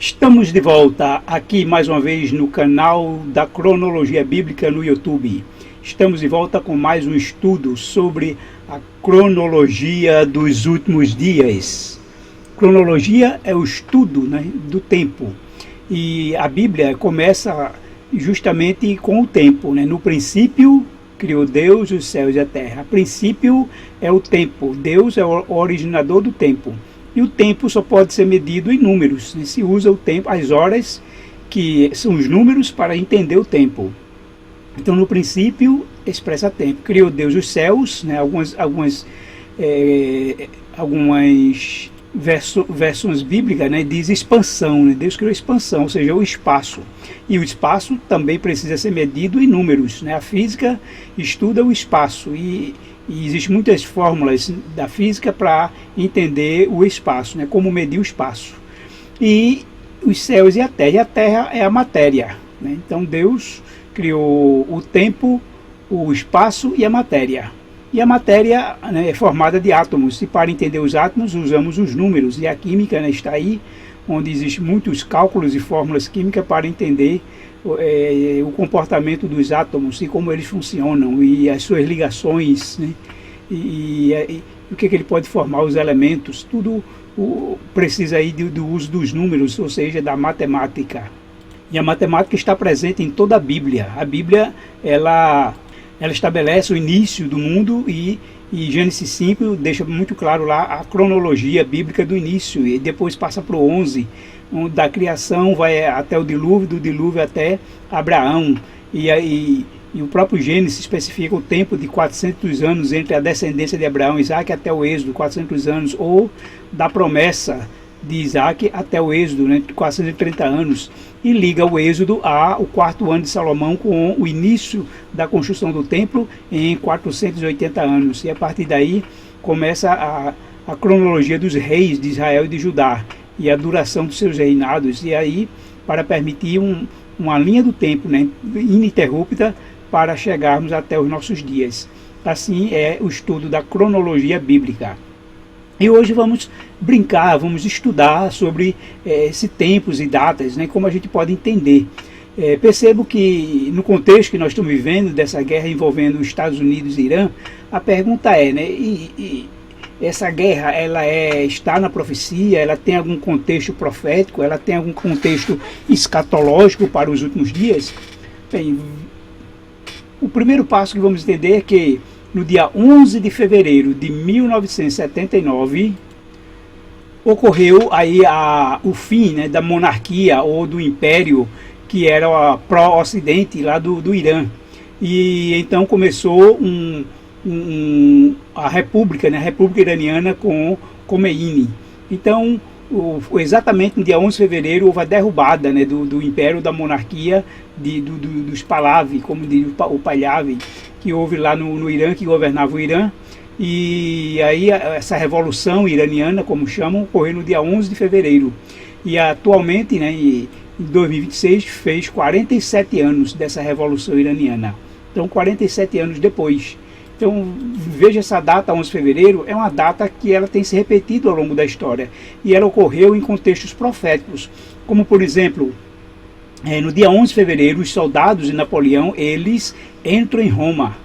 Estamos de volta aqui mais uma vez no canal da Cronologia Bíblica no YouTube. Estamos de volta com mais um estudo sobre a cronologia dos últimos dias. Cronologia é o estudo, do tempo. E a Bíblia começa justamente com o tempo. No princípio, criou Deus os céus e a terra. O princípio é o tempo. Deus é o originador do tempo. E o tempo só pode ser medido em números. Se usa o tempo, as horas, que são os números, para entender o tempo. Então, no princípio, expressa tempo. Criou Deus os céus, algumas versões bíblicas, diz expansão. Deus criou expansão, ou seja, o espaço. E o espaço também precisa ser medido em números. A física estuda o espaço e existem muitas fórmulas da física para entender o espaço, como medir o espaço. E os céus e a terra é a matéria. Então Deus criou o tempo, o espaço e a matéria. E a matéria é formada de átomos, e para entender os átomos usamos os números. E a química está aí, onde existem muitos cálculos e fórmulas químicas para entender o comportamento dos átomos e como eles funcionam e as suas ligações, e o que ele pode formar, os elementos. Tudo precisa aí do uso dos números, ou seja, da matemática. E a matemática está presente em toda a Bíblia. A Bíblia ela estabelece o início do mundo e Gênesis 5 deixa muito claro lá a cronologia bíblica do início, e depois passa para o 11, da criação vai até o dilúvio, do dilúvio até Abraão, e o próprio Gênesis especifica o tempo de 400 anos entre a descendência de Abraão e Isaac até o Êxodo, 400 anos, ou da promessa de Isaac até o Êxodo, 430 anos, e liga o Êxodo ao quarto ano de Salomão com o início da construção do templo em 480 anos. E a partir daí começa a cronologia dos reis de Israel e de Judá e a duração dos seus reinados, e aí para permitir uma linha do tempo ininterrupta para chegarmos até os nossos dias. Assim é o estudo da cronologia bíblica. E hoje vamos brincar, vamos estudar sobre esses tempos e datas, como a gente pode entender. Percebo que no contexto que nós estamos vivendo, dessa guerra envolvendo os Estados Unidos e Irã, a pergunta é, essa guerra está na profecia, ela tem algum contexto profético, ela tem algum contexto escatológico para os últimos dias? Bem, o primeiro passo que vamos entender é que no dia 11 de fevereiro de 1979, ocorreu aí o fim da monarquia ou do império que era pró-ocidente lá do Irã. E então começou a República Iraniana com Khomeini. Então, exatamente no dia 11 de fevereiro, houve a derrubada do império, da monarquia dos Pahlavi, como diz o Pahlavi, que houve lá no Irã, que governava o Irã. E aí essa revolução iraniana, como chamam, ocorreu no dia 11 de fevereiro. E atualmente, em 2026, fez 47 anos dessa revolução iraniana. Então, 47 anos depois. Então, veja, essa data, 11 de fevereiro, é uma data que ela tem se repetido ao longo da história. E ela ocorreu em contextos proféticos. Como, por exemplo, no dia 11 de fevereiro, os soldados de Napoleão, eles entram em Roma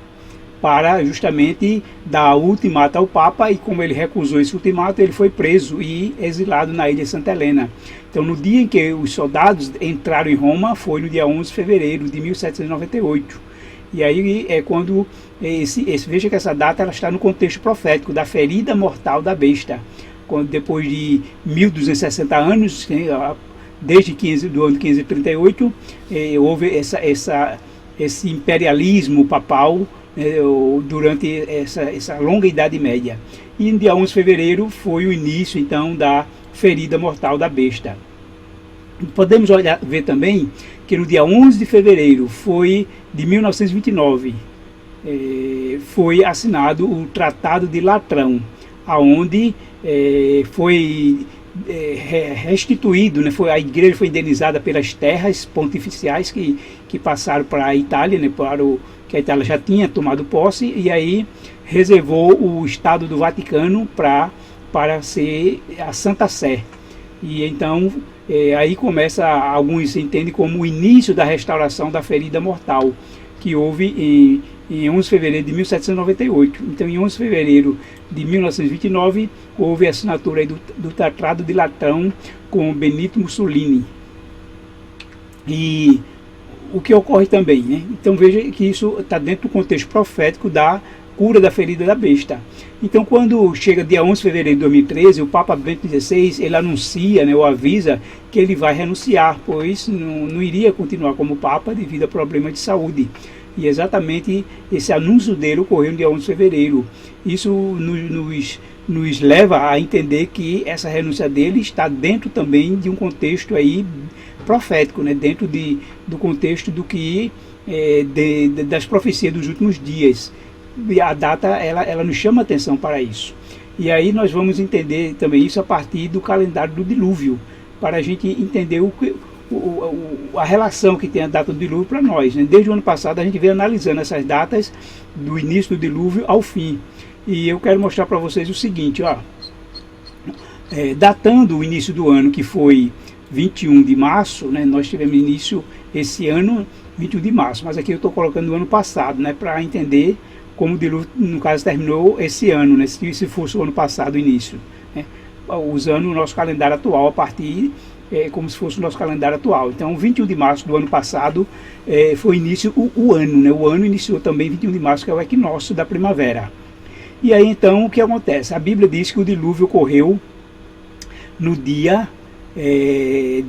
para justamente dar ultimato ao Papa, e como ele recusou esse ultimato, ele foi preso e exilado na ilha de Santa Helena. Então, no dia em que os soldados entraram em Roma, foi no dia 11 de fevereiro de 1798. E aí é quando, veja que essa data ela está no contexto profético da ferida mortal da besta. Quando, depois de 1260 anos, desde do ano 1538, houve esse imperialismo papal durante essa longa Idade Média. E no dia 11 de fevereiro foi o início, então, da ferida mortal da besta. Podemos ver também que no dia 11 de fevereiro de 1929, foi assinado o Tratado de Latrão, aonde foi restituído, a igreja foi indenizada pelas terras pontificiais que passaram para a Itália, que a Itália já tinha tomado posse, e aí reservou o Estado do Vaticano para ser a Santa Sé. E então aí começa, alguns entendem como o início da restauração da ferida mortal, que houve em 11 de fevereiro de 1798. Então, em 11 de fevereiro de 1929, houve a assinatura aí do Tratado de Latão com Benito Mussolini. E o que ocorre também, né? Então veja que isso está dentro do contexto profético da cura da ferida da besta. Então, quando chega dia 11 de fevereiro de 2013, o Papa Bento XVI, ele anuncia, né, ou avisa que ele vai renunciar, pois não iria continuar como Papa devido a problemas de saúde. E exatamente esse anúncio dele ocorreu no dia 11 de fevereiro. Isso nos leva a entender que essa renúncia dele está dentro também de um contexto aí profético, né? Dentro do contexto do que das profecias dos últimos dias. E a data ela nos chama atenção para isso. E aí nós vamos entender também isso a partir do calendário do dilúvio, para a gente entender a relação que tem a data do dilúvio para nós, né? Desde o ano passado a gente vem analisando essas datas do início do dilúvio ao fim. E eu quero mostrar para vocês o seguinte, ó, datando o início do ano, que foi 21 de março, né? Nós tivemos início esse ano 21 de março, mas aqui eu estou colocando o ano passado, né? Para entender como o dilúvio, no caso, terminou esse ano, né? Se fosse o ano passado o início, né? Usando o nosso calendário atual a partir, como se fosse o nosso calendário atual. Então, 21 de março do ano passado foi início o ano, né? O ano iniciou também 21 de março, que é o equinócio da primavera. E aí, então, o que acontece? A Bíblia diz que o dilúvio ocorreu no dia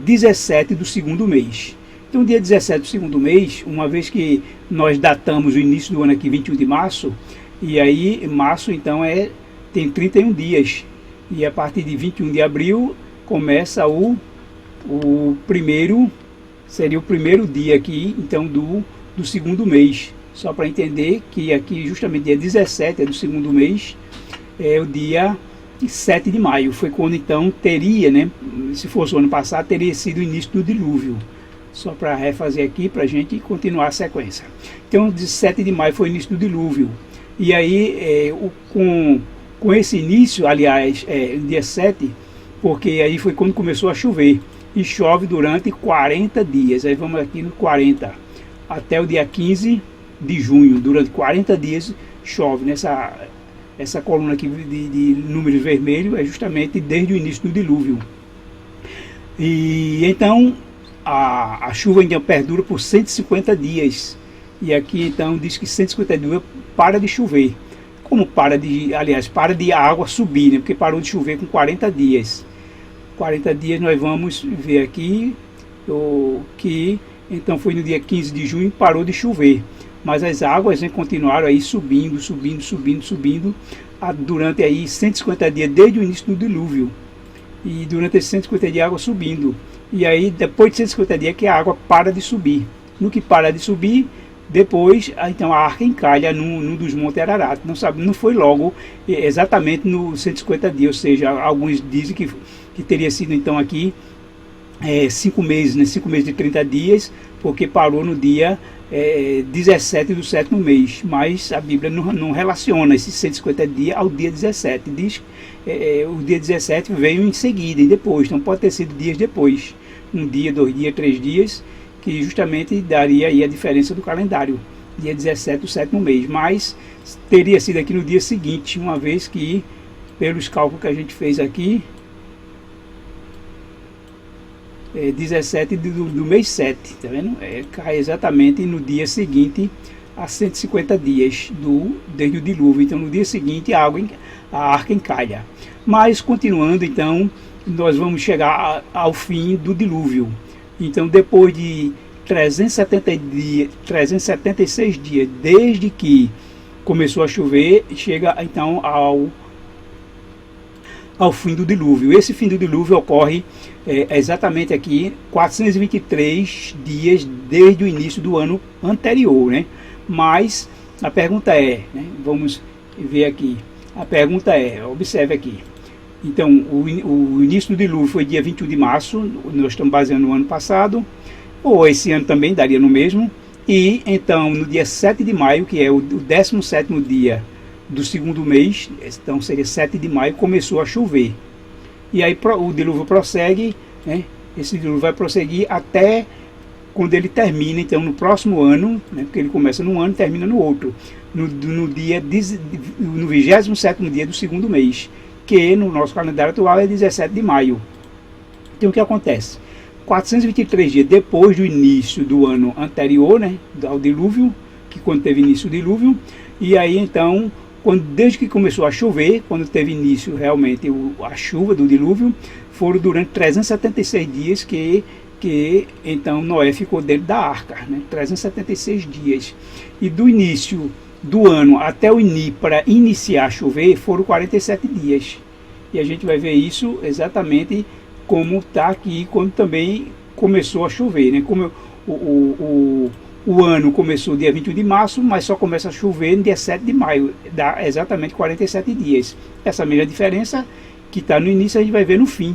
17 do segundo mês. Então, dia 17 do segundo mês, uma vez que nós datamos o início do ano aqui, 21 de março, e aí março, então, tem 31 dias. E a partir de 21 de abril, começa o primeiro, seria o primeiro dia aqui, então, do segundo mês. Só para entender que aqui, justamente dia 17 do segundo mês, é o dia 7 de maio. Foi quando, então, teria, né, se fosse o ano passado, teria sido o início do dilúvio. Só para refazer aqui, para a gente continuar a sequência. Então, 17 de maio foi o início do dilúvio. E aí, com esse início, aliás, dia 7, porque aí foi quando começou a chover. E chove durante 40 dias. Aí vamos aqui no 40, até o dia 15 de junho. Durante 40 dias chove. Essa coluna aqui de números vermelhos é justamente desde o início do dilúvio. E então a chuva ainda perdura por 150 dias. E aqui então diz que 150 dias para de chover. Como para de a água subir, né? Porque parou de chover com 40 dias. 40 dias nós vamos ver aqui que então foi no dia 15 de junho parou de chover. Mas as águas, né, continuaram aí subindo durante aí 150 dias desde o início do dilúvio. E durante esses 150 dias a água subindo. E aí depois de 150 dias que a água para de subir. No que para de subir, depois então a arca encalha num dos montes Ararat. Não foi logo exatamente no 150 dias, ou seja, alguns dizem que teria sido então aqui 5 meses, né, 5 meses de 30 dias, porque parou no dia 17 do sétimo mês, mas a Bíblia não relaciona esses 150 dias ao dia 17, diz o dia 17 veio em seguida e depois, então pode ter sido dias depois, 1 dia, 2 dias, 3 dias, que justamente daria aí a diferença do calendário, dia 17 do sétimo mês, mas teria sido aqui no dia seguinte, uma vez que, pelos cálculos que a gente fez aqui, 17 do mês 7, tá vendo? Cai exatamente no dia seguinte a 150 dias desde o dilúvio. Então no dia seguinte a arca encalha. Mas continuando, então nós vamos chegar ao fim do dilúvio. Então depois de 376 dias desde que começou a chover, chega então ao fim do dilúvio. Esse fim do dilúvio ocorre exatamente aqui 423 dias desde o início do ano anterior, né? Mas a pergunta né, vamos ver aqui, a pergunta observe aqui, então o início do dilúvio foi dia 21 de março, nós estamos baseando no ano passado, ou esse ano também daria no mesmo, e então no dia 7 de maio, que é o 17º dia do segundo mês, então seria 7 de maio, começou a chover. E aí o dilúvio prossegue, né? esse dilúvio vai prosseguir até quando ele termina, então no próximo ano, né, porque ele começa num ano e termina no outro, no 27º dia do segundo mês, que no nosso calendário atual é 17 de maio. Então o que acontece? 423 dias depois do início do ano anterior, né, ao dilúvio, que quando teve início o dilúvio, e aí então, desde que começou a chover, quando teve início realmente a chuva do dilúvio, foram durante 376 dias que então Noé ficou dentro da arca, né, 376 dias. E do início do ano até para iniciar a chover foram 47 dias. E a gente vai ver isso exatamente como está aqui quando também começou a chover, né? Como o ano começou dia 21 de março, mas só começa a chover no dia 7 de maio, dá exatamente 47 dias. Essa mesma diferença que está no início a gente vai ver no fim.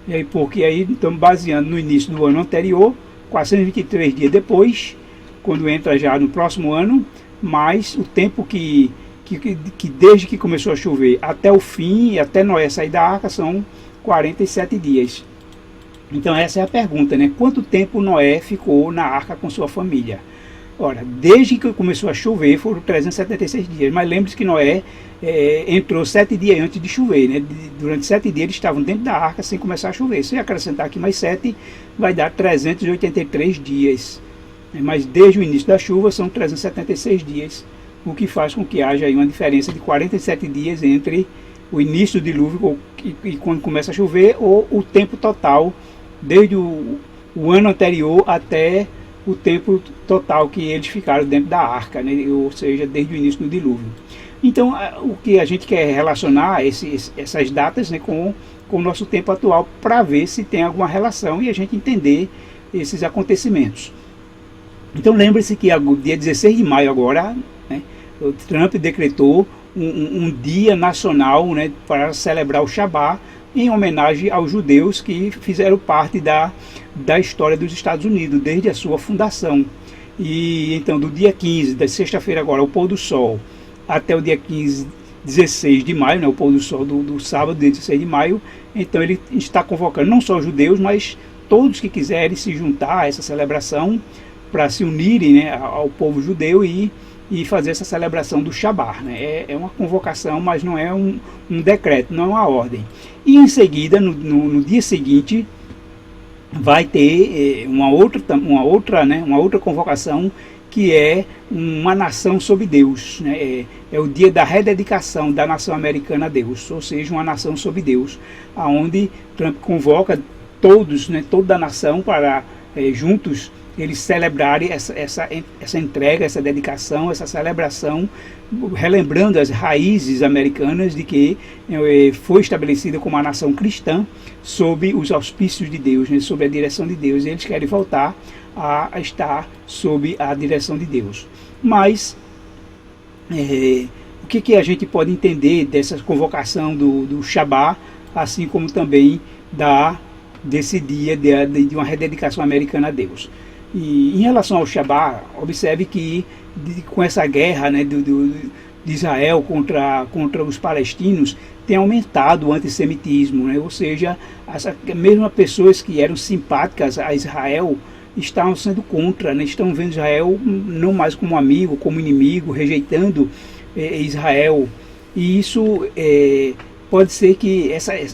E aí, porque aí estamos baseando no início do ano anterior, 423 dias depois, quando entra já no próximo ano, mais o tempo que desde que começou a chover até o fim, até Noé sair da arca, são 47 dias. Então essa é a pergunta, né? Quanto tempo Noé ficou na arca com sua família? Ora, desde que começou a chover foram 376 dias, mas lembre-se que Noé entrou 7 dias antes de chover, né? Durante 7 dias eles estavam dentro da arca sem começar a chover. Se acrescentar aqui mais 7, vai dar 383 dias. Mas desde o início da chuva são 376 dias, o que faz com que haja aí uma diferença de 47 dias entre o início do dilúvio e quando começa a chover, ou o tempo total, desde o ano anterior até o tempo total que eles ficaram dentro da arca, né? Ou seja, desde o início do dilúvio. Então, o que a gente quer relacionar essas datas, né, com o nosso tempo atual, para ver se tem alguma relação e a gente entender esses acontecimentos. Então, lembre-se que dia 16 de maio agora, né, o Trump decretou um dia nacional, né, para celebrar o Shabbat, em homenagem aos judeus que fizeram parte da história dos Estados Unidos, desde a sua fundação. E então, do dia 15, da sexta-feira agora, o pôr do sol, até o dia 16 de maio, né, o pôr do sol do sábado, dia 16 de maio, então ele está convocando não só os judeus, mas todos que quiserem se juntar a essa celebração, para se unirem, né, ao povo judeu e fazer essa celebração do Shabbat, né? É uma convocação, mas não é um decreto, não é uma ordem. E em seguida, no dia seguinte, vai ter uma outra convocação, que é uma nação sob Deus, né? É o dia da rededicação da nação americana a Deus, ou seja, uma nação sob Deus, aonde Trump convoca todos, né, toda a nação para juntos eles celebrarem essa entrega, essa dedicação, essa celebração, relembrando as raízes americanas de que foi estabelecida como uma nação cristã sob os auspícios de Deus, né, sob a direção de Deus. E eles querem voltar a estar sob a direção de Deus. Mas o que a gente pode entender dessa convocação do Shabbat, assim como também desse dia de uma rededicação americana a Deus? E em relação ao Shabbat, observe que com essa guerra, né, de Israel contra os palestinos, tem aumentado o antissemitismo, né? Ou seja, mesmo as pessoas que eram simpáticas a Israel estavam sendo contra, né? Estão vendo Israel não mais como amigo, como inimigo, rejeitando Israel. E isso pode ser que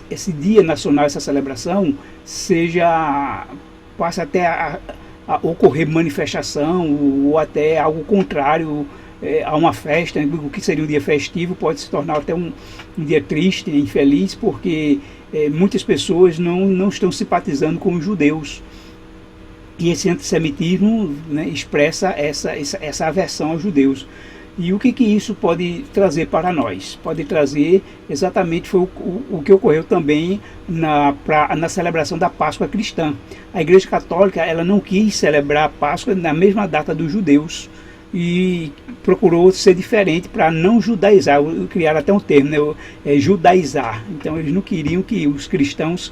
esse dia nacional, essa celebração, passe até a ocorrer manifestação ou até algo contrário a uma festa. O que seria um dia festivo pode se tornar até um dia triste, infeliz, porque muitas pessoas não estão simpatizando com os judeus. E esse antissemitismo, né, expressa essa aversão aos judeus. E o que isso pode trazer para nós? Pode trazer exatamente foi o que ocorreu também na celebração da Páscoa cristã. A Igreja Católica ela não quis celebrar a Páscoa na mesma data dos judeus e procurou ser diferente para não judaizar. Criaram até um termo, né, judaizar. Então eles não queriam que os cristãos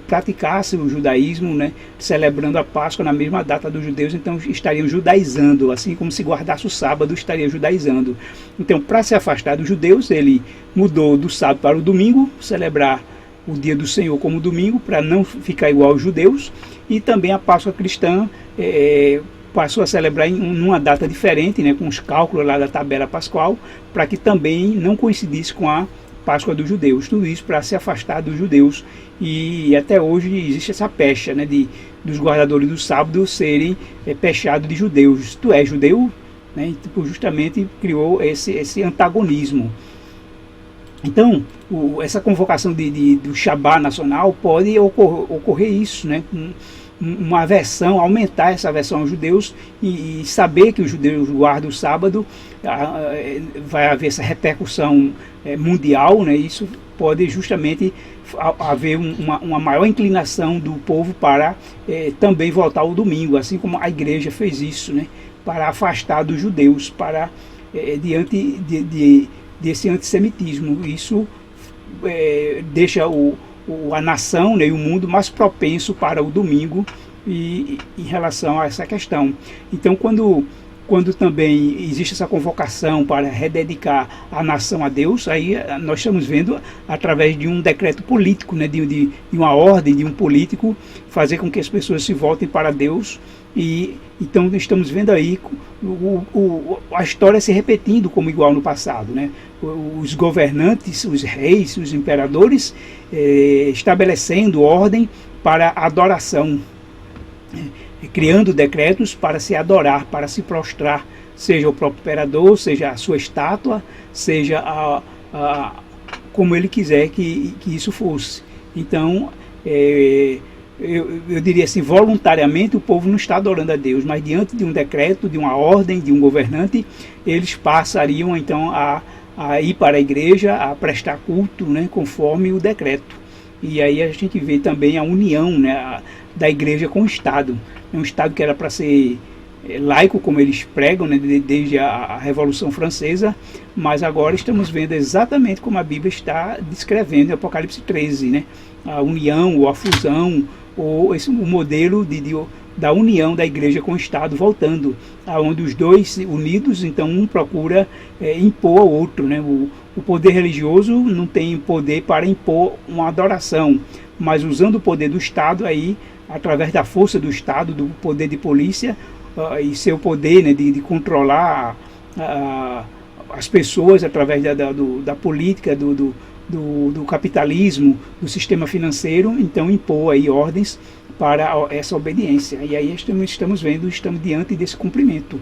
praticassem o judaísmo, né, celebrando a Páscoa na mesma data dos judeus, então estariam judaizando, assim como se guardasse o sábado, estaria judaizando. Então, para se afastar dos judeus, ele mudou do sábado para o domingo, celebrar o dia do Senhor como domingo, para não ficar igual aos judeus, e também a Páscoa cristã passou a celebrar numa data diferente, né, com os cálculos lá da tabela pascual, para que também não coincidisse com a Páscoa dos judeus. Tudo isso para se afastar dos judeus, e até hoje existe essa pecha, né, dos guardadores do sábado serem pechados de judeus. Tu és judeu? Né, e, tipo, justamente criou esse antagonismo. Então, essa convocação do Shabá nacional pode ocorrer isso, né, uma aversão, aumentar essa aversão aos judeus, e saber que os judeus guardam o sábado, vai haver essa repercussão mundial, né? Isso pode justamente haver uma maior inclinação do povo para também voltar ao domingo, assim como a igreja fez isso, né? Para afastar dos judeus, para diante desse antissemitismo. Isso deixa a nação, né, e o mundo mais propenso para o domingo em relação a essa questão. Então, quando também existe essa convocação para rededicar a nação a Deus, aí nós estamos vendo através de um decreto político, né, de uma ordem de um político, fazer com que as pessoas se voltem para Deus. E então estamos vendo aí a história se repetindo como igual no passado, né? Os governantes, os reis, os imperadores estabelecendo ordem para adoração, criando decretos para se adorar, para se prostrar, seja o próprio imperador, seja a sua estátua, seja como ele quiser que isso fosse. Então, eu diria assim, voluntariamente o povo não está adorando a Deus, mas diante de um decreto, de uma ordem, de um governante, eles passariam então a ir para a igreja, a prestar culto, né, conforme o decreto. E aí a gente vê também a união, né, da igreja com o Estado. É um Estado que era para ser laico, como eles pregam, né, desde a Revolução Francesa, mas agora estamos vendo exatamente como a Bíblia está descrevendo em Apocalipse 13, né, a união ou a fusão, ou o modelo da união da igreja com o Estado, voltando, aonde os dois unidos, então um procura impor ao outro, né? O poder religioso não tem poder para impor uma adoração, mas usando o poder do Estado, aí, através da força do Estado, do poder de polícia, e seu poder, né, de controlar as pessoas através da política, do capitalismo, do sistema financeiro, então impor aí ordens para essa obediência. E aí estamos diante desse cumprimento.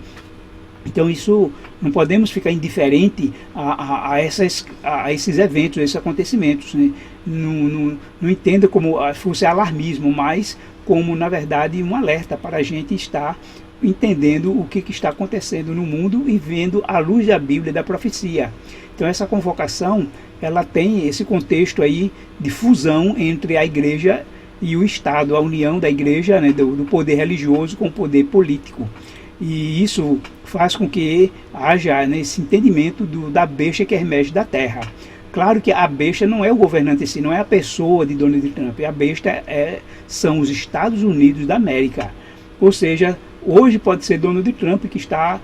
Então isso, não podemos ficar indiferente a esses eventos, a esses acontecimentos, né? Não entenda como fosse alarmismo, mas como, na verdade, um alerta para a gente estar entendendo o que está acontecendo no mundo e vendo à luz da Bíblia, da profecia. Então essa convocação, ela tem esse contexto aí de fusão entre a igreja e o Estado, a união da igreja, né, do poder religioso com o poder político. E isso faz com que haja, né, esse entendimento da besta que emerge da terra. Claro que a besta não é o governante em si, não é a pessoa de Donald Trump. A besta são os Estados Unidos da América. Ou seja, hoje pode ser Donald Trump que está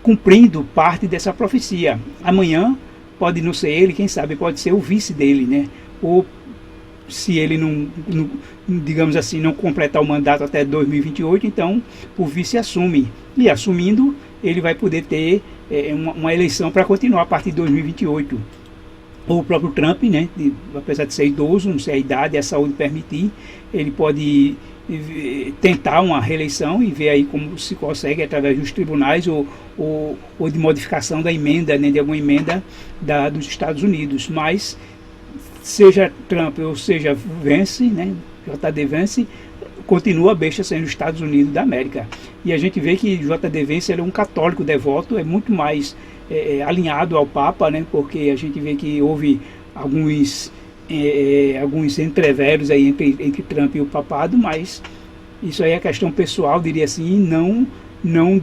cumprindo parte dessa profecia. Amanhã pode não ser ele, quem sabe pode ser o vice dele, né? Ou se ele não, digamos assim, não completar o mandato até 2028, então o vice assume. E assumindo, ele vai poder ter uma eleição para continuar a partir de 2028. Ou o próprio Trump, né, apesar de ser idoso, não sei a idade, a saúde permitir, ele pode tentar uma reeleição e ver aí como se consegue através dos tribunais ou de modificação da emenda, né, de alguma emenda dos Estados Unidos. Mas seja Trump ou seja Vance, né, JD Vance, continua a besta sendo os Estados Unidos da América. E a gente vê que JD Vance é um católico devoto, é muito mais alinhado ao Papa, né, porque a gente vê que houve alguns entreveros aí entre Trump e o papado, mas isso aí é questão pessoal, diria assim, não não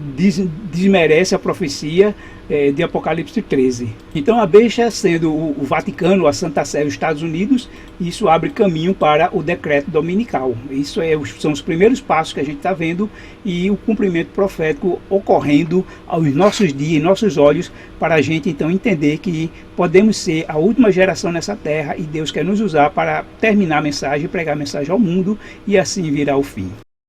desmerece a profecia de Apocalipse 13. Então a besta, sendo o Vaticano, a Santa Sé, os Estados Unidos, isso abre caminho para o decreto dominical. Isso são os primeiros passos que a gente está vendo, e o cumprimento profético ocorrendo aos nossos dias, em nossos olhos, para a gente então entender que podemos ser a última geração nessa terra, e Deus quer nos usar para terminar a mensagem, pregar a mensagem ao mundo, e assim virá o fim.